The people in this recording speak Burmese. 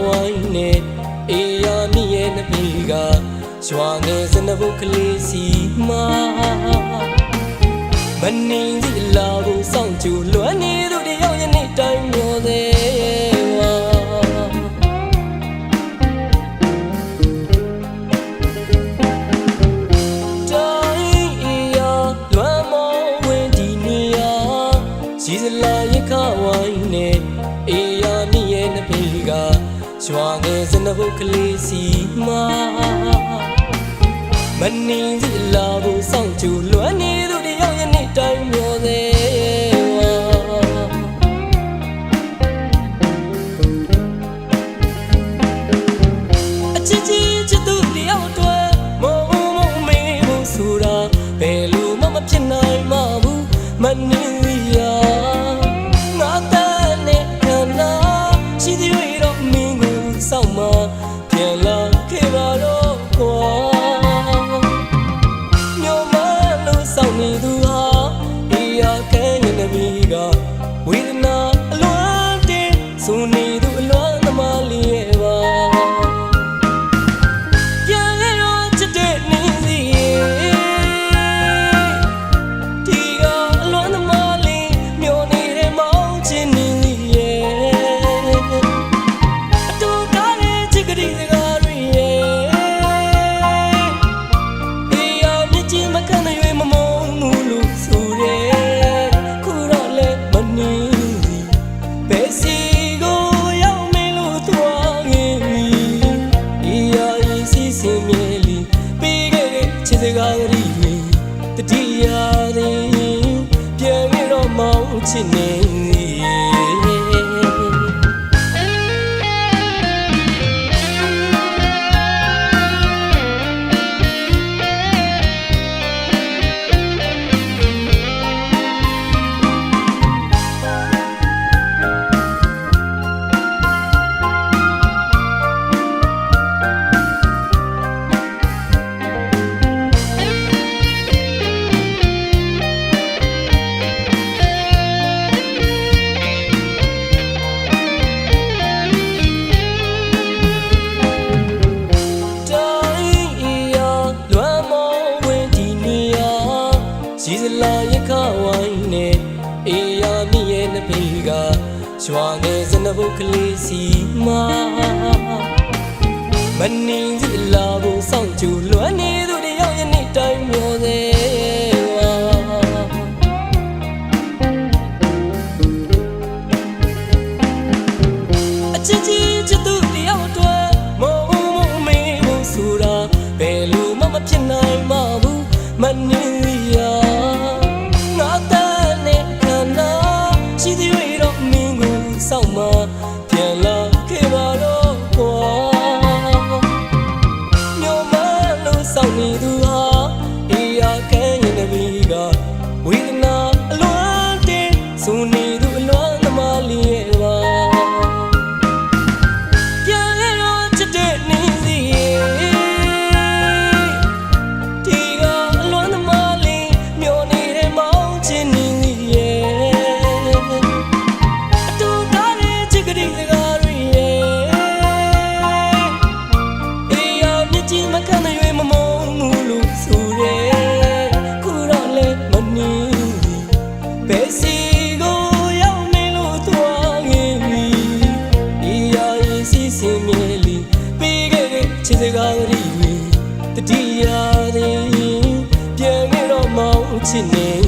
ဝိုင်းနဲ့အေးရမြည့်ရဲ့နှပေကရွာငယ်စနဘုတ်ကလေးစီမှာမနေစီလာကိုစောင့်ကြလွမ်းနေသူတယောက်ယနေ့တိုင်းမျောသေးဝါရှိစလာရခဝိုင်းနဲ့အေးရမြည့်ရဲ့နှပေကရွာငယ်စနဘုတ်ကလေးစီမှာမနေစီလာကိုစောင့်ကြလွမ်းနေသူတယောက်ယနေ့တိုင်းမျောသေးဝါအချစ်ချစ်သူတယောက်တွေ့မုံမေးဖို့ဆိုတာဘယ်လိုမှမဖြစ်နိုင်မှဘူးမနေပြန်လာခဲ့ပါတော့ကွာမြို့မလို့စောင့်နေသူဟာအေးရခဲရင်တပီကဝေဒနာအလွမ်းတင်ဆိုနေသူအလွမ်းသမားလေးရဲ့ပါပြန်ခဲ့တော့ချစ်တဲ့နေစီဒီကအလွမ်းသမားလေးမျောနေတဲ့မောင်းချင်းနေစီရဲ့အတူကားလေးချစ်ကလေးစကားစကားရီတတိယသည်ပြန်ပြီးတော့မောင်းချစ်နေရှိစလာရခဝိုင်းနဲ့အေးရမြည့်ရဲ့နှပေကရွာငယ်စနဘုတ်ကလေးစီမှာမနေစီလာကိုစောင့်ကြလွမ်းနေသူတယောက်ယနေ့တိုင်းမျောသေးဝါအချစ်ချစ်သူတယောက်တွေ့မုံမေးဖို့ဆိုတာဘယ်လိုမှမဖြစ်နိုင်မှဘူးမနေပြန်လာခဲ့ပါတော့ကွာမြို့မလို့စောင့်နေသူဟာအေးရခဲရင်တပီကဝေဒနာအလွမ်းတင်ဆိုနေသူအလွမ်းသမားလေးရဲ့ပါပြန်ခဲ့တော့ချစ်တဲ့နေစီဒီကအလွမ်းသမားလေးမျောနေတဲ့မောင်းချင်းနေရဲ့အတူကားလေးချစ်ကလေးစကားချစ်စကားရီတတိယသည်ပြန်ပြီးတော့မောင်းချစ်နေ